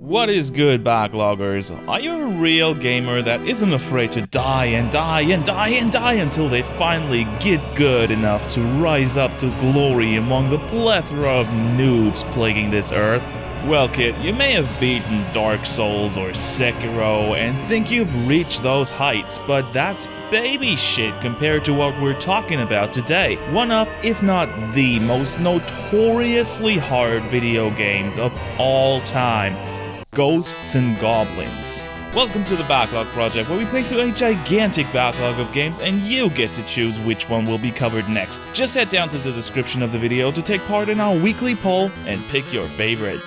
What is good, backloggers? Are you a real gamer that isn't afraid to die and die and die and die until they finally get good enough to rise up to glory among the plethora of noobs plaguing this earth? Well, kid, you may have beaten Dark Souls or Sekiro and think you've reached those heights, but that's baby shit compared to what we're talking about today. One of, if not the most notoriously hard video games of all time. Ghosts and Goblins. Welcome to the Backlog project, where we play through a gigantic backlog of games and you get to choose which one will be covered next. Just head down to the description of the video to take part in our weekly poll and pick your favorite.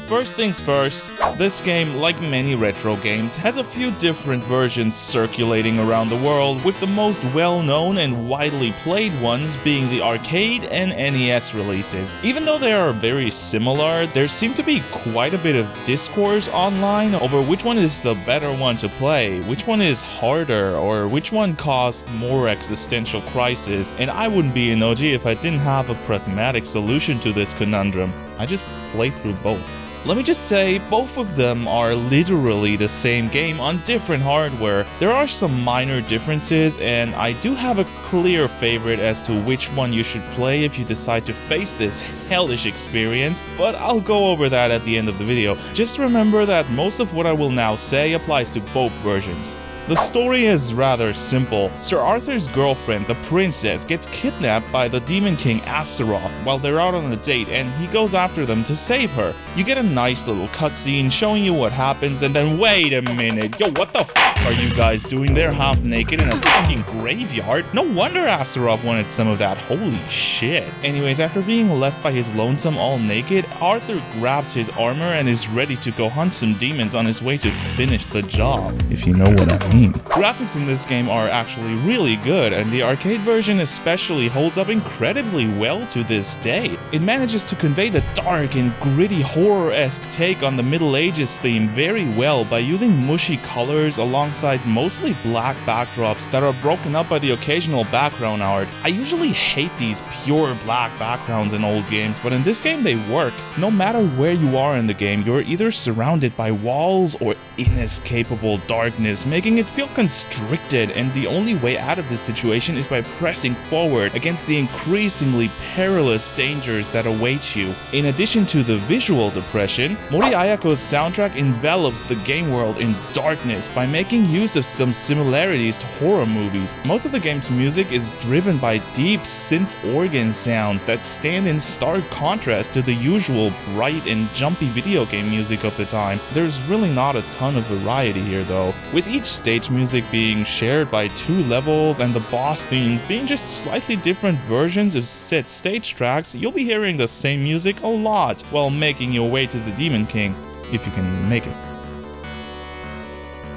First things first, this game, like many retro games, has a few different versions circulating around the world, with the most well-known and widely played ones being the arcade and NES releases. Even though they are very similar, there seems to be quite a bit of discourse online over which one is the better one to play, which one is harder, or which one caused more existential crisis, and I wouldn't be Inouji if I didn't have a pragmatic solution to this conundrum. I just played through both. Let me just say, both of them are literally the same game on different hardware. There are some minor differences, and I do have a clear favorite as to which one you should play if you decide to face this hellish experience, but I'll go over that at the end of the video. Just remember that most of what I will now say applies to both versions. The story is rather simple. Sir Arthur's girlfriend, the princess, gets kidnapped by the Demon King Astaroth while they're out on a date, and he goes after them to save her. You get a nice little cutscene showing you what happens, and then wait a minute, yo, what the fuck are you guys doing there half naked in a fucking graveyard? No wonder Astaroth wanted some of that, holy shit. Anyways, after being left by his lonesome all naked, Arthur grabs his armor and is ready to go hunt some demons on his way to finish the job, if you know what I mean. Graphics in this game are actually really good, and the arcade version especially holds up incredibly well to this day. It manages to convey the dark and gritty horror-esque take on the Middle Ages theme very well by using mushy colors alongside mostly black backdrops that are broken up by the occasional background art. I usually hate these pure black backgrounds in old games, but in this game they work. No matter where you are in the game, you're either surrounded by walls or inescapable darkness, making it feel constricted, and the only way out of this situation is by pressing forward against the increasingly perilous dangers that await you. In addition to the visual depression, Mori Ayako's soundtrack envelops the game world in darkness by making use of some similarities to horror movies. Most of the game's music is driven by deep synth organ sounds that stand in stark contrast to the usual bright and jumpy video game music of the time. There's really not a ton of variety here though, with each stage music being shared by two levels and the boss themes being just slightly different versions of set stage tracks. You'll be hearing the same music a lot while making your way to the Demon King, if you can even make it.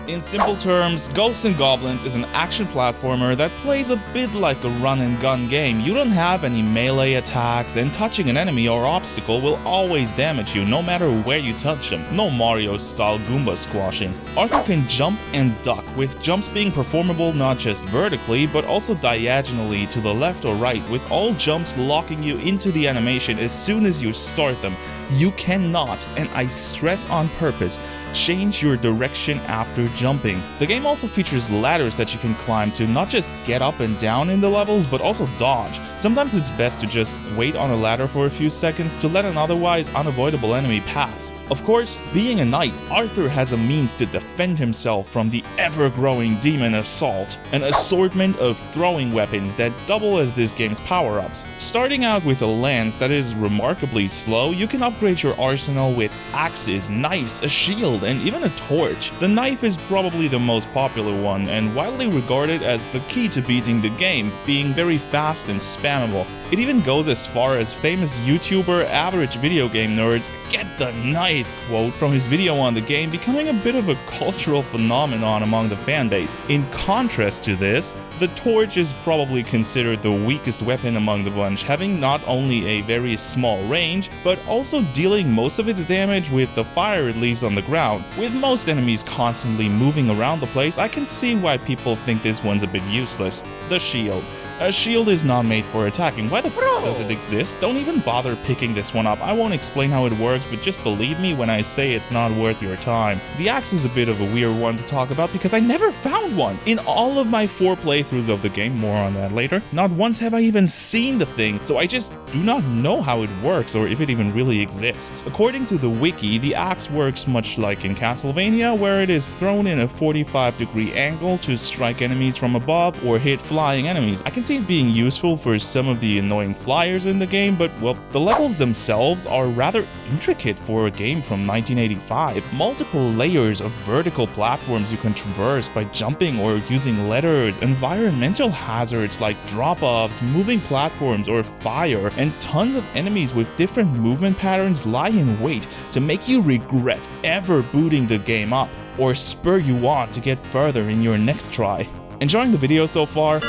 In simple terms, Ghosts and Goblins is an action platformer that plays a bit like a run-and-gun game. You don't have any melee attacks, and touching an enemy or obstacle will always damage you, no matter where you touch them. No Mario-style Goomba squashing. Arthur can jump and duck, with jumps being performable not just vertically, but also diagonally to the left or right, with all jumps locking you into the animation as soon as you start them. You cannot, and I stress on purpose, change your direction after jumping. The game also features ladders that you can climb to not just get up and down in the levels, but also dodge. Sometimes it's best to just wait on a ladder for a few seconds to let an otherwise unavoidable enemy pass. Of course, being a knight, Arthur has a means to defend himself from the ever-growing demon assault, an assortment of throwing weapons that double as this game's power-ups. Starting out with a lance that is remarkably slow, you can upgrade your arsenal with axes, knives, a shield, and even a torch. The knife is probably the most popular one, and widely regarded as the key to beating the game, being very fast and spammable. It even goes as far as famous YouTuber Average Video Game Nerds "Get the Knife" quote from his video on the game, becoming a bit of a cultural phenomenon among the fanbase. In contrast to this, the torch is probably considered the weakest weapon among the bunch, having not only a very small range, but also dealing most of its damage with the fire it leaves on the ground. With most enemies constantly moving around the place, I can see why people think this one's a bit useless. The shield. A shield is not made for attacking. Why the f does it exist? Don't even bother picking this one up. I won't explain how it works, but just believe me when I say it's not worth your time. The axe is a bit of a weird one to talk about because I never found one. In all of my 4 playthroughs of the game, more on that later, not once have I even seen the thing, so I just do not know how it works or if it even really exists. According to the wiki, the axe works much like in Castlevania, where it is thrown in a 45-degree angle to strike enemies from above or hit flying enemies. I can see it being useful for some of the annoying flyers in the game, but well, the levels themselves are rather intricate for a game from 1985. Multiple layers of vertical platforms you can traverse by jumping or using letters, environmental hazards like drop-offs, moving platforms or fire, and tons of enemies with different movement patterns lie in wait to make you regret ever booting the game up or spur you on to get further in your next try. Enjoying the video so far?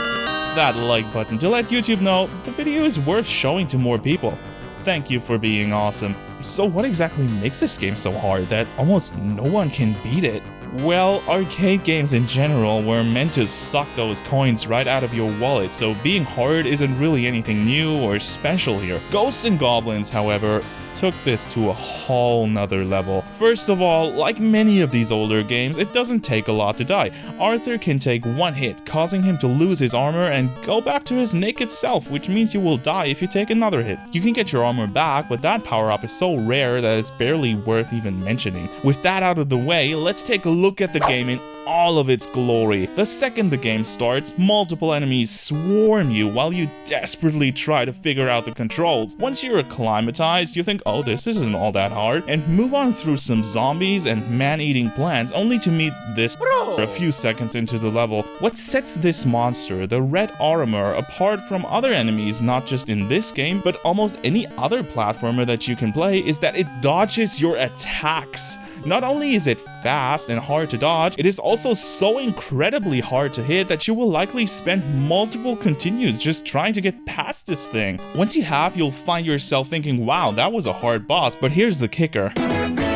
That like button to let YouTube know the video is worth showing to more people. Thank you for being awesome. So what exactly makes this game so hard that almost no one can beat it? Well, arcade games in general were meant to suck those coins right out of your wallet, so being hard isn't really anything new or special here. Ghosts and Goblins, however, took this to a whole nother level. First of all, like many of these older games, it doesn't take a lot to die. Arthur can take one hit, causing him to lose his armor and go back to his naked self, which means you will die if you take another hit. You can get your armor back, but that power-up is so rare that it's barely worth even mentioning. With that out of the way, let's take a look at the game in all of its glory. The second the game starts, multiple enemies swarm you while you desperately try to figure out the controls. Once you're acclimatized, you think, oh, this isn't all that hard, and move on through some zombies and man-eating plants, only to meet this a few seconds into the level. What sets this monster, the red armor, apart from other enemies, not just in this game, but almost any other platformer that you can play, is that it dodges your attacks. Not only is it fast and hard to dodge, it is also so incredibly hard to hit that you will likely spend multiple continues just trying to get past this thing. Once you have, you'll find yourself thinking, wow, that was a hard boss, but here's the kicker.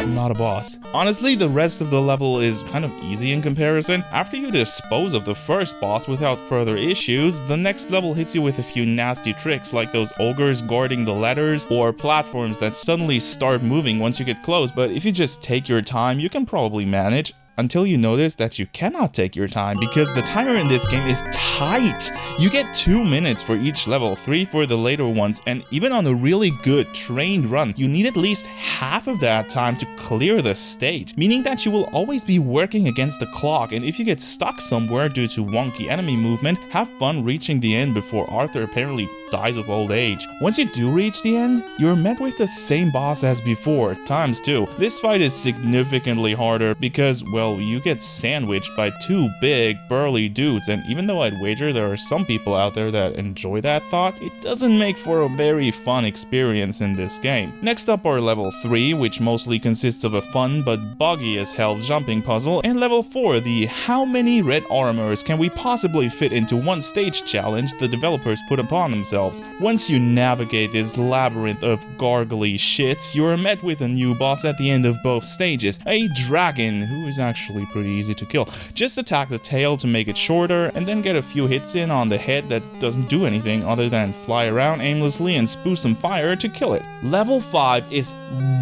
Not a boss. Honestly, the rest of the level is kind of easy in comparison. After you dispose of the first boss without further issues, the next level hits you with a few nasty tricks like those ogres guarding the ladders or platforms that suddenly start moving once you get close, but if you just take your time, you can probably manage. Until you notice that you cannot take your time because the timer in this game is tight. You get 2 minutes for each level, 3 for the later ones, and even on a really good trained run, you need at least half of that time to clear the stage, meaning that you will always be working against the clock, and if you get stuck somewhere due to wonky enemy movement, have fun reaching the end before Arthur apparently dies of old age. Once you do reach the end, you're met with the same boss as before, times 2. This fight is significantly harder because, well, you get sandwiched by 2 big, burly dudes, and even though I'd wager there are some people out there that enjoy that thought, it doesn't make for a very fun experience in this game. Next up are level 3, which mostly consists of a fun but buggy as hell jumping puzzle, and level 4, the how many red armors can we possibly fit into one stage challenge the developers put upon themselves. Once you navigate this labyrinth of gargly shits, you're met with a new boss at the end of both stages, a dragon who is actually pretty easy to kill. Just attack the tail to make it shorter, and then get a few hits in on the head that doesn't do anything other than fly around aimlessly and spew some fire to kill it. Level 5 is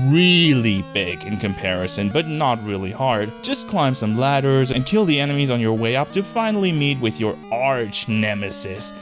really big in comparison, but not really hard. Just climb some ladders and kill the enemies on your way up to finally meet with your arch nemesis,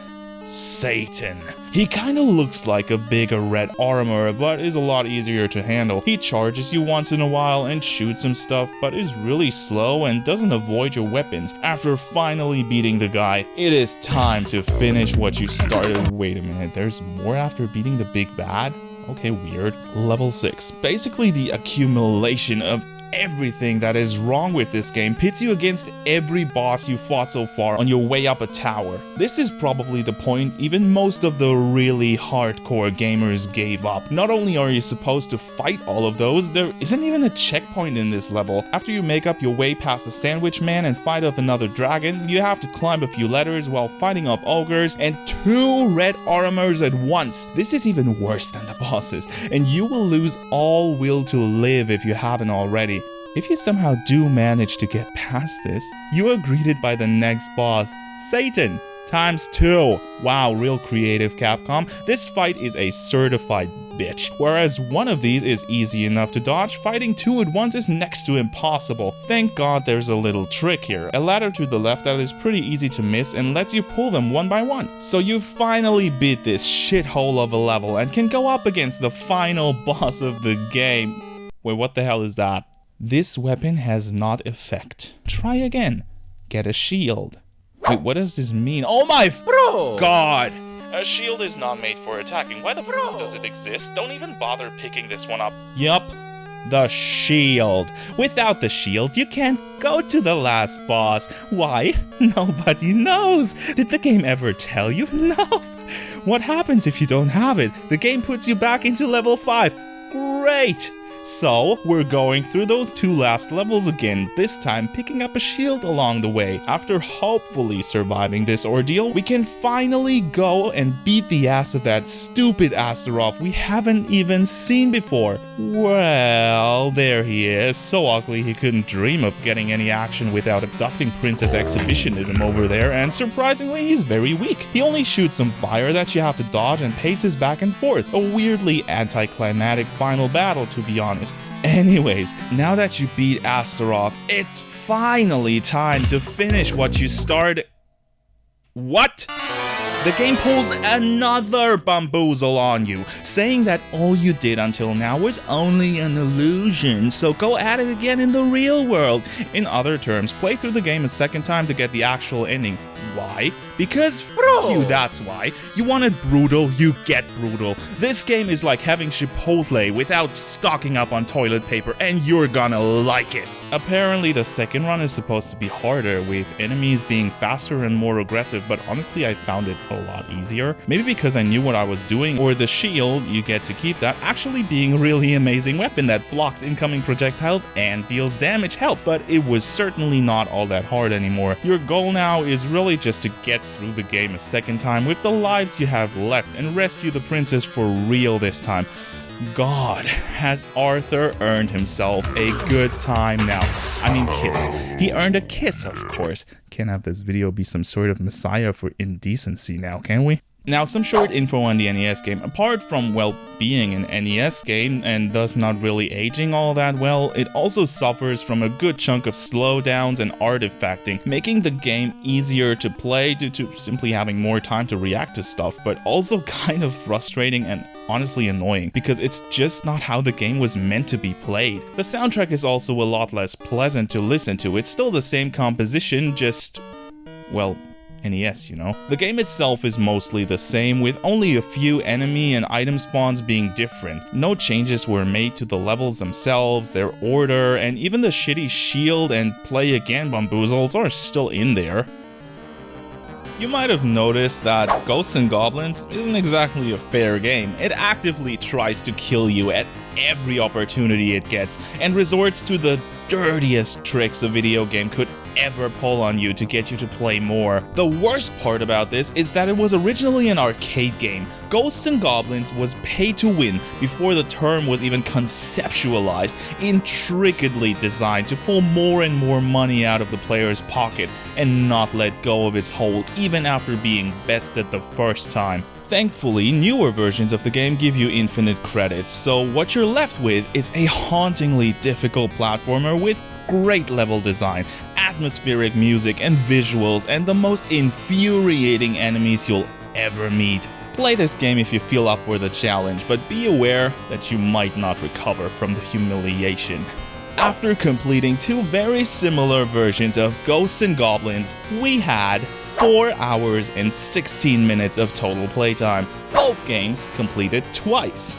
Satan. He kinda looks like a bigger red armor, but is a lot easier to handle. He charges you once in a while and shoots some stuff, but is really slow and doesn't avoid your weapons. After finally beating the guy, it is time to finish what you started. Wait a minute, there's more after beating the big bad? Okay, weird. Level 6. Basically the accumulation of everything that is wrong with this game pits you against every boss you fought so far on your way up a tower. This is probably the point even most of the really hardcore gamers gave up. Not only are you supposed to fight all of those, there isn't even a checkpoint in this level. After you make up your way past the sandwich man and fight off another dragon, you have to climb a few ladders while fighting off ogres and 2 red armors at once. This is even worse than the bosses, and you will lose all will to live if you haven't already. If you somehow do manage to get past this, you are greeted by the next boss, Satan. ×2. Wow, real creative, Capcom. This fight is a certified bitch. Whereas one of these is easy enough to dodge, fighting two at once is next to impossible. Thank God there's a little trick here. A ladder to the left that is pretty easy to miss and lets you pull them one by one. So you finally beat this shithole of a level and can go up against the final boss of the game. Wait, what the hell is that? This weapon has not effect. Try again. Get a shield. Wait, what does this mean? Oh my God! A shield is not made for attacking. Why the fuck does it exist? Don't even bother picking this one up. Yup, the shield. Without the shield, you can't go to the last boss. Why? Nobody knows. Did the game ever tell you? No. What happens if you don't have it? The game puts you back into level 5. Great! So, we're going through those two last levels again, this time picking up a shield along the way. After hopefully surviving this ordeal, we can finally go and beat the ass of that stupid Astaroth we haven't even seen before. Well, there he is, so ugly he couldn't dream of getting any action without abducting Princess Exhibitionism over there, and surprisingly he's very weak. He only shoots some fire that you have to dodge and paces back and forth. A weirdly anticlimactic final battle, to be honest. Anyways, now that you beat Astaroth, it's finally time to finish what you started. What? The game pulls another bamboozle on you, saying that all you did until now was only an illusion, so go at it again in the real world. In other terms, play through the game a second time to get the actual ending. Why? Because f*** you, that's why. You wanted brutal, you get brutal. This game is like having Chipotle without stocking up on toilet paper, and you're gonna like it. Apparently the second run is supposed to be harder, with enemies being faster and more aggressive, but honestly I found it a lot easier. Maybe because I knew what I was doing, or the shield, you get to keep that, actually being a really amazing weapon that blocks incoming projectiles and deals damage helped, but it was certainly not all that hard anymore. Your goal now is really just to get through the game a second time with the lives you have left and rescue the princess for real this time. God, has Arthur earned himself a good time now. I mean, kiss. He earned a kiss, of course. Can't have this video be some sort of messiah for indecency now, can we? Now, some short info on the NES game. Apart from, well, being an NES game and thus not really aging all that well, it also suffers from a good chunk of slowdowns and artifacting, making the game easier to play due to simply having more time to react to stuff, but also kind of frustrating and honestly annoying, because it's just not how the game was meant to be played. The soundtrack is also a lot less pleasant to listen to. It's still the same composition, just, well, NES, you know. The game itself is mostly the same, with only a few enemy and item spawns being different. No changes were made to the levels themselves, their order, and even the shitty shield and play again bamboozles are still in there. You might have noticed that Ghosts and Goblins isn't exactly a fair game. It actively tries to kill you at every opportunity it gets, and resorts to the dirtiest tricks a video game could ever pull on you to get you to play more. The worst part about this is that it was originally an arcade game. Ghosts and Goblins was pay to win before the term was even conceptualized, intricately designed to pull more and more money out of the player's pocket and not let go of its hold even after being bested the first time. Thankfully, newer versions of the game give you infinite credits, so what you're left with is a hauntingly difficult platformer with great level design, atmospheric music and visuals, and the most infuriating enemies you'll ever meet. Play this game if you feel up for the challenge, but be aware that you might not recover from the humiliation. After completing two very similar versions of Ghosts and Goblins, we had 4 hours and 16 minutes of total playtime, both games completed twice.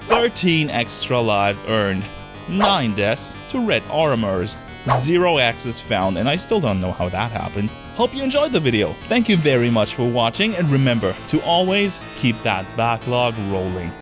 13 extra lives earned, 9 deaths to red armors, 0 axes found, and I still don't know how that happened. Hope you enjoyed the video. Thank you very much for watching, and remember to always keep that backlog rolling.